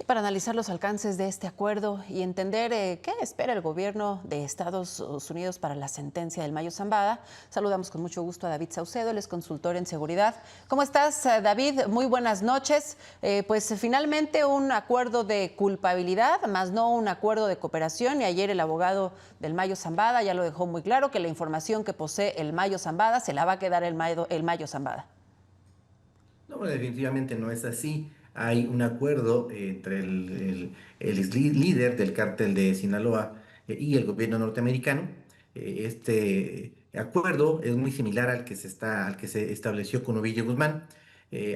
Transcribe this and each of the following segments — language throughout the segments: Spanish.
Para analizar los alcances de este acuerdo y entender qué espera el gobierno de Estados Unidos para la sentencia del Mayo Zambada, saludamos con mucho gusto a David Saucedo, él es consultor en seguridad. ¿Cómo estás, David? Muy buenas noches. Pues finalmente un acuerdo de culpabilidad, más no un acuerdo de cooperación. Y ayer el abogado del Mayo Zambada ya lo dejó muy claro, que la información que posee el Mayo Zambada se la va a quedar el Mayo Zambada. No, bueno, definitivamente no es así. Hay un acuerdo entre el líder del cártel de Sinaloa y el gobierno norteamericano. Este acuerdo es muy similar al que se estableció con Ovidio Guzmán,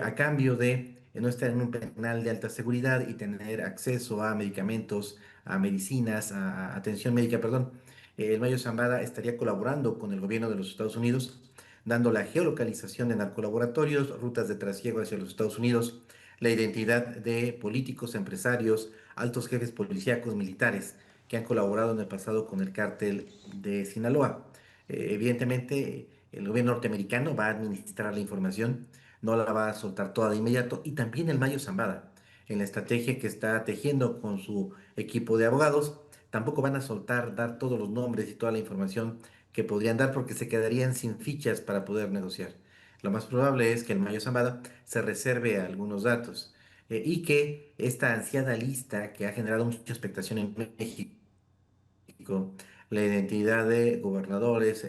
a cambio de no estar en un penal de alta seguridad y tener acceso a medicamentos, a medicinas, a atención médica, perdón. El Mayo Zambada estaría colaborando con el gobierno de los Estados Unidos dando la geolocalización de narcolaboratorios, rutas de trasiego hacia los Estados Unidos, la identidad de políticos, empresarios, altos jefes policíacos, militares que han colaborado en el pasado con el cártel de Sinaloa. Evidentemente, el gobierno norteamericano va a administrar la información, no la va a soltar toda de inmediato, y también el Mayo Zambada, en la estrategia que está tejiendo con su equipo de abogados, tampoco van a soltar, dar todos los nombres y toda la información que podrían dar porque se quedarían sin fichas para poder negociar. Lo más probable es que el Mayo Zambada se reserve algunos datos y que esta ansiada lista que ha generado mucha expectación en México, la identidad de gobernadores,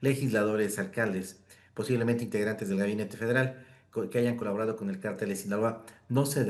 legisladores, alcaldes, posiblemente integrantes del gabinete federal que hayan colaborado con el cártel de Sinaloa, no se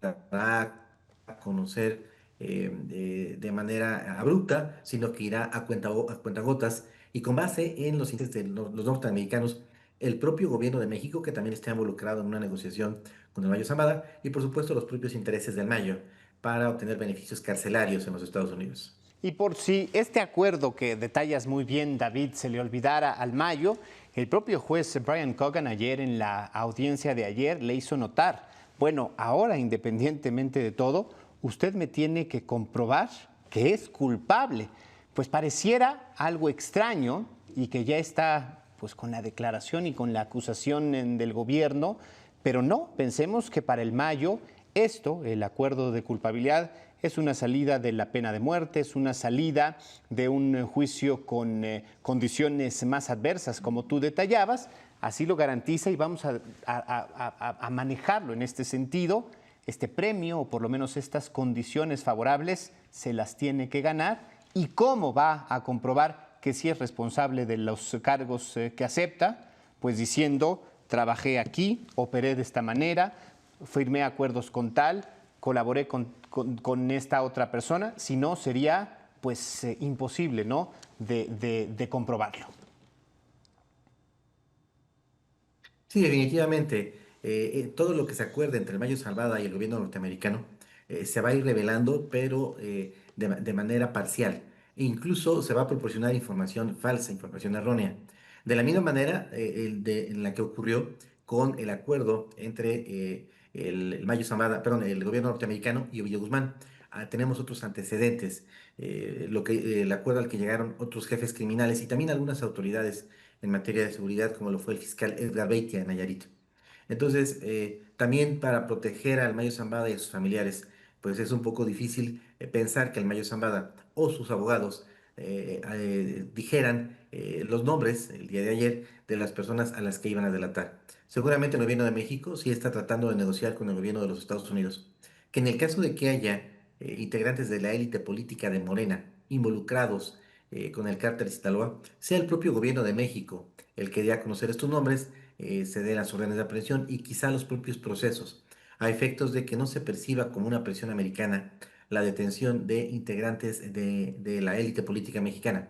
dará a conocer de manera abrupta, sino que irá a cuentagotas y con base en los intereses de los norteamericanos, el propio gobierno de México, que también está involucrado en una negociación con el Mayo Zambada, y por supuesto los propios intereses del Mayo para obtener beneficios carcelarios en los Estados Unidos. Y por si este acuerdo que detallas muy bien, David, se le olvidara al Mayo, el propio juez Brian Cogan ayer en la audiencia de ayer le hizo notar, bueno, ahora independientemente de todo, usted me tiene que comprobar que es culpable. Pues pareciera algo extraño y que ya está pues con la declaración y con la acusación del gobierno, pero no, pensemos que para el Mayo esto, el acuerdo de culpabilidad, es una salida de la pena de muerte, es una salida de un juicio con condiciones más adversas, como tú detallabas, así lo garantiza y vamos a manejarlo en este sentido. Este premio, o por lo menos estas condiciones favorables, se las tiene que ganar. ¿Y cómo va a comprobar que sí es responsable de los cargos que acepta? Pues diciendo, trabajé aquí, operé de esta manera, firmé acuerdos con tal, colaboré con esta otra persona, si no sería pues imposible, ¿no? de comprobarlo. Sí, definitivamente. Todo lo que se acuerde entre el Mayo Zambada y el gobierno norteamericano se va a ir revelando, pero de manera parcial. E incluso se va a proporcionar información falsa, información errónea. De la misma manera en la que ocurrió con el acuerdo entre el Mayo Zambada, perdón, el gobierno norteamericano y Ovidio Guzmán. Tenemos otros antecedentes, el acuerdo al que llegaron otros jefes criminales y también algunas autoridades en materia de seguridad, como lo fue el fiscal Edgar Beitia de Nayarit. Entonces, también para proteger al Mayo Zambada y a sus familiares, pues es un poco difícil pensar que el Mayo Zambada o sus abogados dijeran los nombres el día de ayer de las personas a las que iban a delatar. Seguramente el gobierno de México sí está tratando de negociar con el gobierno de los Estados Unidos, que en el caso de que haya integrantes de la élite política de Morena involucrados con el cártel de Sinaloa, sea el propio gobierno de México el que dé a conocer estos nombres, se dé las órdenes de aprehensión y quizá los propios procesos, a efectos de que no se perciba como una presión americana la detención de integrantes de la élite política mexicana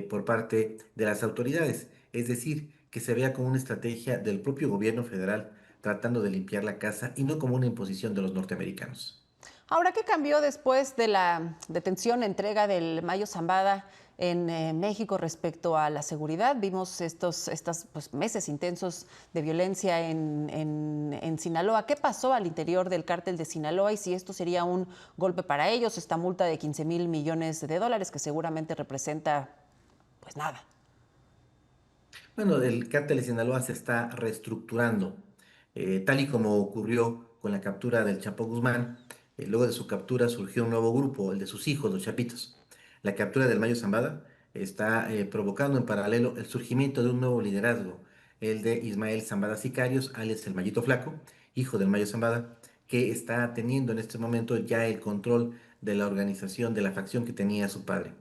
por parte de las autoridades. Es decir, que se vea como una estrategia del propio gobierno federal tratando de limpiar la casa y no como una imposición de los norteamericanos. Ahora, ¿qué cambió después de la detención, entrega del Mayo Zambada en México respecto a la seguridad? Vimos estos pues, meses intensos de violencia en Sinaloa. ¿Qué pasó al interior del cártel de Sinaloa y si esto sería un golpe para ellos, esta multa de 15,000 millones de dólares que seguramente representa pues nada? Bueno, el cártel de Sinaloa se está reestructurando, tal y como ocurrió con la captura del Chapo Guzmán. Luego de su captura surgió un nuevo grupo, el de sus hijos, los Chapitos. La captura del Mayo Zambada está provocando en paralelo el surgimiento de un nuevo liderazgo, el de Ismael Zambada Sicarios, alias el Mayito Flaco, hijo del Mayo Zambada, que está teniendo en este momento ya el control de la organización, de la facción que tenía su padre.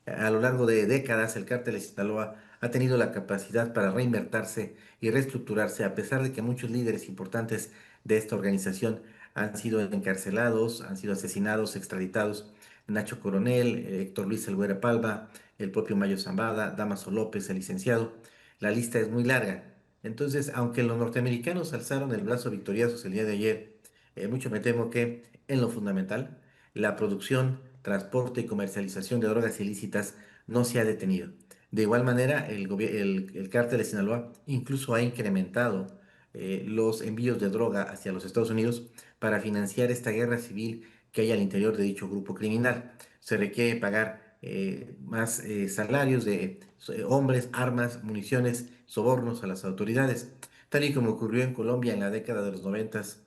A lo largo de décadas, el cártel de Sinaloa ha tenido la capacidad para reinvertirse y reestructurarse, a pesar de que muchos líderes importantes de esta organización han sido encarcelados, han sido asesinados, extraditados. Nacho Coronel, Héctor Luis Elguera Palma, el propio Mayo Zambada, Damaso López, el licenciado. La lista es muy larga. Entonces, aunque los norteamericanos alzaron el brazo victoriosos el día de ayer, mucho me temo que en lo fundamental, la producción, transporte y comercialización de drogas ilícitas no se ha detenido. De igual manera, el cártel de Sinaloa incluso ha incrementado los envíos de droga hacia los Estados Unidos para financiar esta guerra civil que hay al interior de dicho grupo criminal. Se requiere pagar más salarios de hombres, armas, municiones, sobornos a las autoridades, tal y como ocurrió en Colombia en la década de los noventas,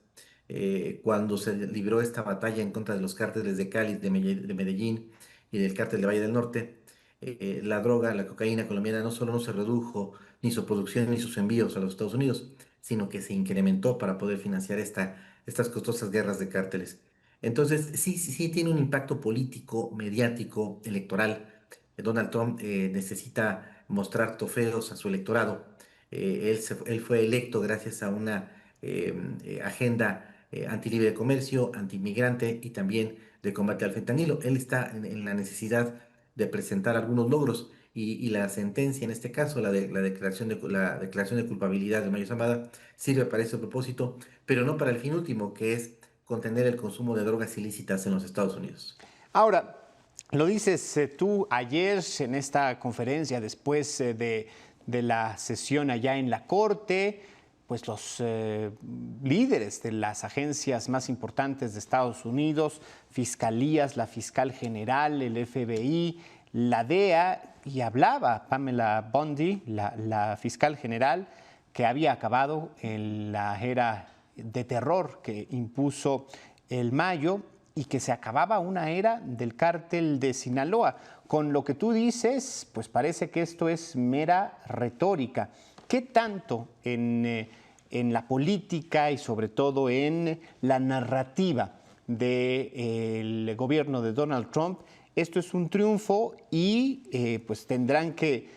cuando se libró esta batalla en contra de los cárteles de Cali, de Medellín y del cártel de Valle del Norte. La droga, la cocaína colombiana no solo no se redujo ni su producción ni sus envíos a los Estados Unidos, sino que se incrementó para poder financiar estas costosas guerras de cárteles. Entonces, sí tiene un impacto político, mediático, electoral. Donald Trump necesita mostrar trofeos a su electorado. Él fue electo gracias a una agenda antilibre de comercio, antimigrante y también de combate al fentanilo. Él está en la necesidad de presentar algunos logros y la sentencia, en este caso, la declaración de culpabilidad de Mayo Zambada, sirve para ese propósito, pero no para el fin último, que es contener el consumo de drogas ilícitas en los Estados Unidos. Ahora, lo dices tú ayer en esta conferencia, después de la sesión allá en la Corte, pues los líderes de las agencias más importantes de Estados Unidos, fiscalías, la fiscal general, el FBI, la DEA, y hablaba Pamela Bondi, la fiscal general, que había acabado en la era de terror que impuso el Mayo y que se acababa una era del cártel de Sinaloa. Con lo que tú dices, pues parece que esto es mera retórica. ¿Qué tanto en la política y sobre todo en la narrativa del gobierno de Donald Trump esto es un triunfo y pues tendrán que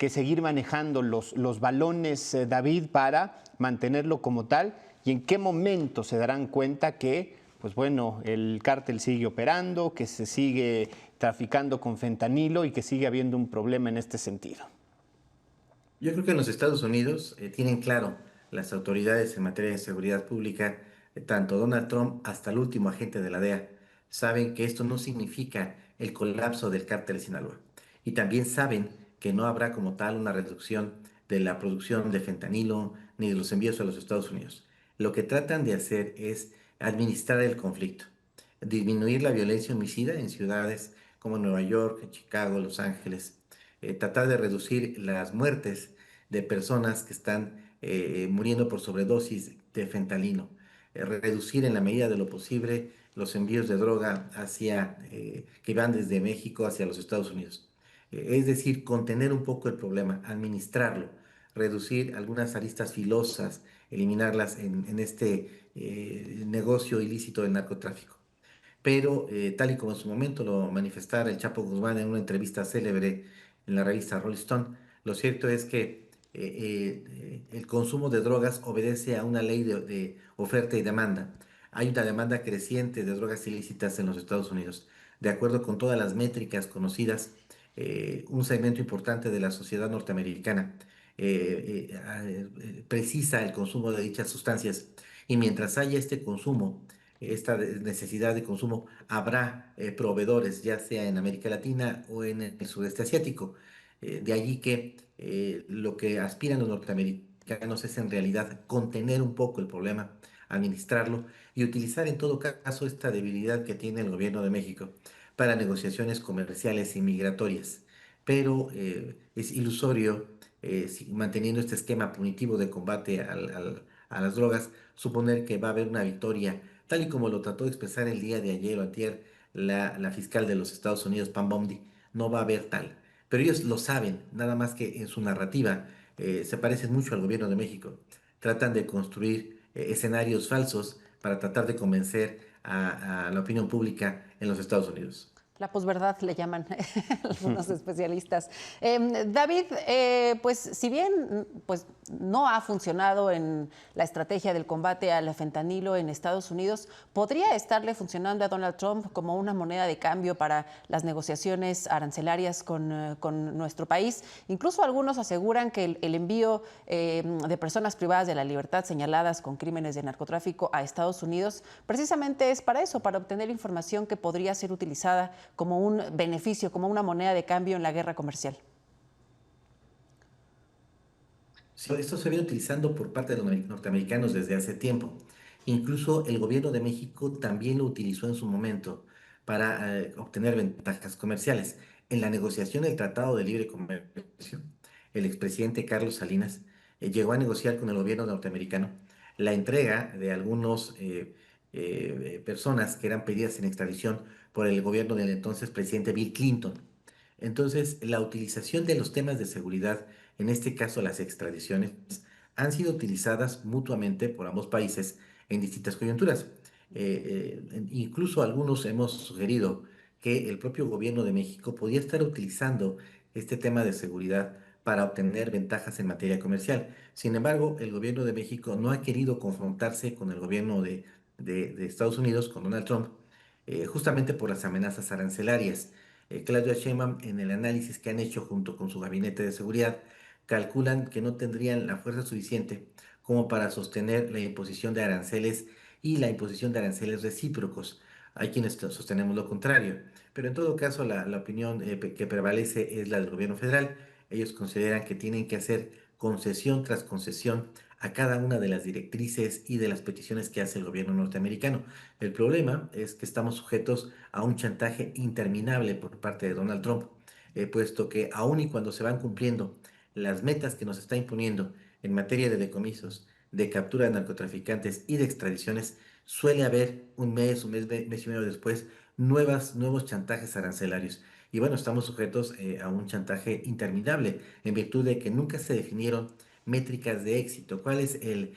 seguir manejando los balones, David, para mantenerlo como tal? ¿Y en qué momento se darán cuenta que, pues bueno, el cártel sigue operando, que se sigue traficando con fentanilo y que sigue habiendo un problema en este sentido? Yo creo que en los Estados Unidos tienen claro las autoridades en materia de seguridad pública, tanto Donald Trump hasta el último agente de la DEA, saben que esto no significa el colapso del cártel de Sinaloa. Y también saben que no habrá como tal una reducción de la producción de fentanilo ni de los envíos a los Estados Unidos. Lo que tratan de hacer es administrar el conflicto, disminuir la violencia homicida en ciudades como Nueva York, Chicago, Los Ángeles, tratar de reducir las muertes de personas que están muriendo por sobredosis de fentanilo, reducir en la medida de lo posible los envíos de droga que van desde México hacia los Estados Unidos. Es decir, contener un poco el problema, administrarlo, reducir algunas aristas filosas, eliminarlas en este negocio ilícito del narcotráfico. Pero tal y como en su momento lo manifestara el Chapo Guzmán en una entrevista célebre en la revista Rolling Stone, lo cierto es que el consumo de drogas obedece a una ley de oferta y demanda. Hay una demanda creciente de drogas ilícitas en los Estados Unidos. De acuerdo con todas las métricas conocidas, un segmento importante de la sociedad norteamericana precisa el consumo de dichas sustancias. Y mientras haya este consumo, esta necesidad de consumo, habrá proveedores, ya sea en América Latina o en el sudeste asiático. De allí que lo que aspiran los norteamericanos es en realidad contener un poco el problema, administrarlo y utilizar en todo caso esta debilidad que tiene el gobierno de México para negociaciones comerciales y migratorias. Pero es ilusorio manteniendo este esquema punitivo de combate a las drogas, suponer que va a haber una victoria, tal y como lo trató de expresar el día de ayer o antier la fiscal de los Estados Unidos, Pam Bondi. No va a haber tal. Pero ellos lo saben, nada más que en su narrativa se parecen mucho al gobierno de México. Tratan de construir escenarios falsos para tratar de convencer a la opinión pública en los Estados Unidos. La posverdad le llaman algunos especialistas. David, pues si bien pues, no ha funcionado en la estrategia del combate al fentanilo en Estados Unidos, ¿podría estarle funcionando a Donald Trump como una moneda de cambio para las negociaciones arancelarias con nuestro país? Incluso algunos aseguran que el envío de personas privadas de la libertad señaladas con crímenes de narcotráfico a Estados Unidos precisamente es para eso, para obtener información que podría ser utilizada como un beneficio, como una moneda de cambio en la guerra comercial. Sí, esto se viene utilizando por parte de los norteamericanos desde hace tiempo. Incluso el gobierno de México también lo utilizó en su momento para obtener ventajas comerciales. En la negociación del Tratado de Libre Comercio, el expresidente Carlos Salinas llegó a negociar con el gobierno norteamericano la entrega de algunos personas que eran pedidas en extradición por el gobierno del entonces presidente Bill Clinton. Entonces, la utilización de los temas de seguridad, en este caso las extradiciones, han sido utilizadas mutuamente por ambos países en distintas coyunturas. Incluso algunos hemos sugerido que el propio gobierno de México podía estar utilizando este tema de seguridad para obtener ventajas en materia comercial. Sin embargo, el gobierno de México no ha querido confrontarse con el gobierno de Estados Unidos, con Donald Trump, justamente por las amenazas arancelarias. Claudia Sheinbaum, en el análisis que han hecho junto con su gabinete de seguridad, calculan que no tendrían la fuerza suficiente como para sostener la imposición de aranceles y la imposición de aranceles recíprocos. Hay quienes sostenemos lo contrario, pero en todo caso la opinión que prevalece es la del gobierno federal. Ellos consideran que tienen que hacer concesión tras concesión a cada una de las directrices y de las peticiones que hace el gobierno norteamericano. El problema es que estamos sujetos a un chantaje interminable por parte de Donald Trump, puesto que aun y cuando se van cumpliendo las metas que nos está imponiendo en materia de decomisos, de captura de narcotraficantes y de extradiciones, suele haber mes y medio después, nuevos chantajes arancelarios. Y bueno, estamos sujetos a un chantaje interminable en virtud de que nunca se definieron métricas de éxito. ¿Cuál es el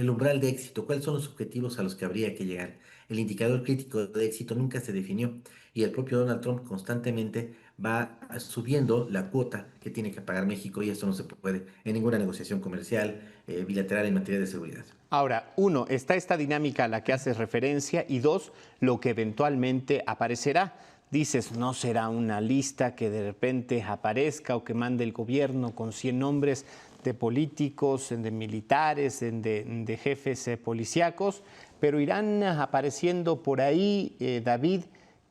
umbral de éxito? ¿Cuáles son los objetivos a los que habría que llegar? El indicador crítico de éxito nunca se definió y el propio Donald Trump constantemente va subiendo la cuota que tiene que pagar México y esto no se puede en ninguna negociación comercial bilateral en materia de seguridad. Ahora, uno, está esta dinámica a la que haces referencia y dos, lo que eventualmente aparecerá. Dices, no será una lista que de repente aparezca o que mande el gobierno con 100 nombres de políticos, de militares, de jefes policíacos, pero irán apareciendo por ahí, David.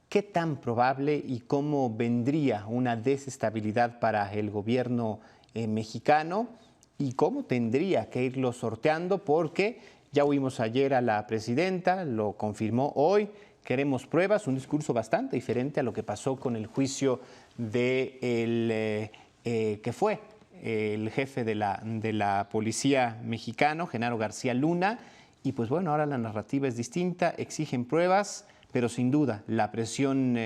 ¿Qué tan probable y cómo vendría una desestabilidad para el gobierno mexicano y cómo tendría que irlo sorteando? Porque ya oímos ayer a la presidenta, lo confirmó hoy, queremos pruebas, un discurso bastante diferente a lo que pasó con el juicio de que fue el jefe de la policía mexicano, Genaro García Luna, y pues bueno, ahora la narrativa es distinta, exigen pruebas, pero sin duda la presión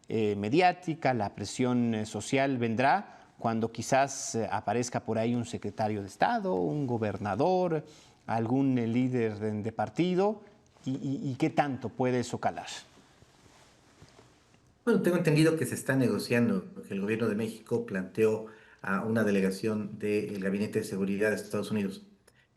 mediática, la presión social vendrá cuando quizás aparezca por ahí un secretario de Estado, un gobernador, algún líder de partido, y qué tanto puede eso calar. Bueno, tengo entendido que se está negociando, que el gobierno de México planteó a una delegación del Gabinete de Seguridad de Estados Unidos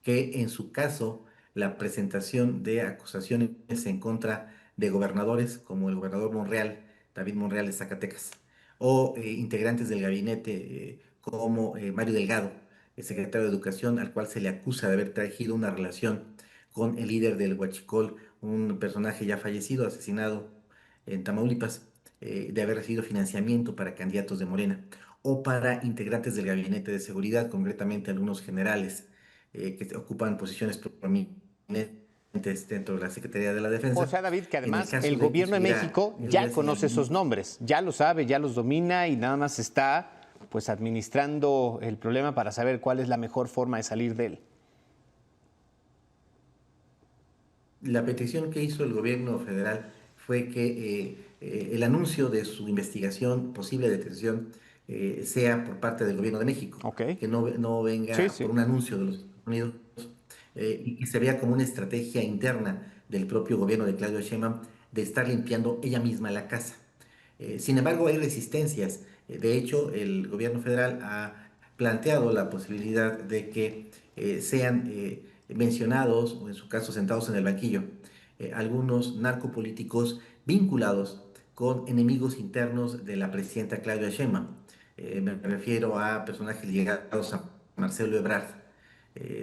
que en su caso la presentación de acusaciones en contra de gobernadores como el gobernador Monreal, David Monreal de Zacatecas, o integrantes del gabinete como Mario Delgado, el secretario de Educación, al cual se le acusa de haber trajido una relación con el líder del Huachicol, un personaje ya fallecido, asesinado en Tamaulipas, de haber recibido financiamiento para candidatos de Morena o para integrantes del gabinete de seguridad, concretamente algunos generales que ocupan posiciones prominentes dentro de la Secretaría de la Defensa. O sea, David, que además el de gobierno de México ya conoce esos señalamiento. nombres, ya lo sabe, ya los domina y nada más está pues administrando el problema para saber cuál es la mejor forma de salir de él. La petición que hizo el gobierno federal fue que el anuncio de su investigación, posible detención, sea por parte del gobierno de México, Ok. que no Sí, venga sí. por un anuncio de los Estados Unidos y que se vea como una estrategia interna del propio gobierno de Claudia Sheinbaum de estar limpiando ella misma la casa. Sin embargo, hay resistencias. De hecho, el gobierno federal ha planteado la posibilidad de que sean mencionados, o en su caso sentados en el banquillo, algunos narcopolíticos vinculados con enemigos internos de la presidenta Claudia Sheinbaum. Me refiero a personajes ligados a Marcelo Ebrard,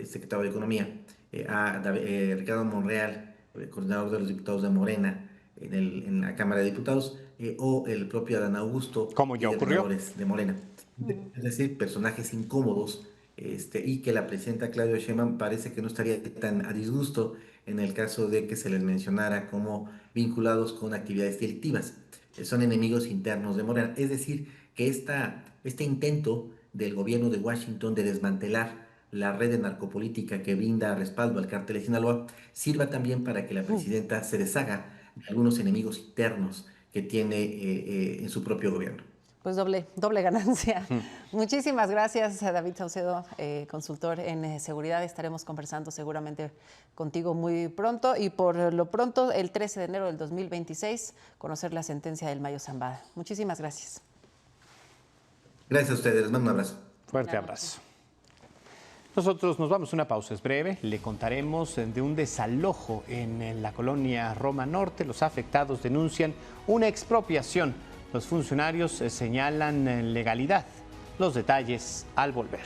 secretario de Economía, Ricardo Monreal, coordinador de los diputados de Morena en la Cámara de Diputados, o el propio Adán Augusto, Como ya líder de ocurrió. menores de Morena. Es decir, personajes incómodos y que la presidenta Claudia Sheinbaum parece que no estaría tan a disgusto en el caso de que se les mencionara como vinculados con actividades delictivas. Son enemigos internos de Morena. Es decir, que este intento del gobierno de Washington de desmantelar la red de narcopolítica que brinda respaldo al cártel de Sinaloa sirva también para que la presidenta se deshaga de algunos enemigos internos que tiene en su propio gobierno. Pues doble ganancia. Muchísimas gracias a David Saucedo, consultor en seguridad. Estaremos conversando seguramente contigo muy pronto y por lo pronto el 13 de enero del 2026 conocer la sentencia del Mayo Zambada. Muchísimas gracias. Gracias a ustedes, les mando un abrazo. Fuerte abrazo. Nosotros nos vamos a una pausa, es breve. Le contaremos de un desalojo en la colonia Roma Norte. Los afectados denuncian una expropiación. Los funcionarios señalan legalidad. Los detalles al volver.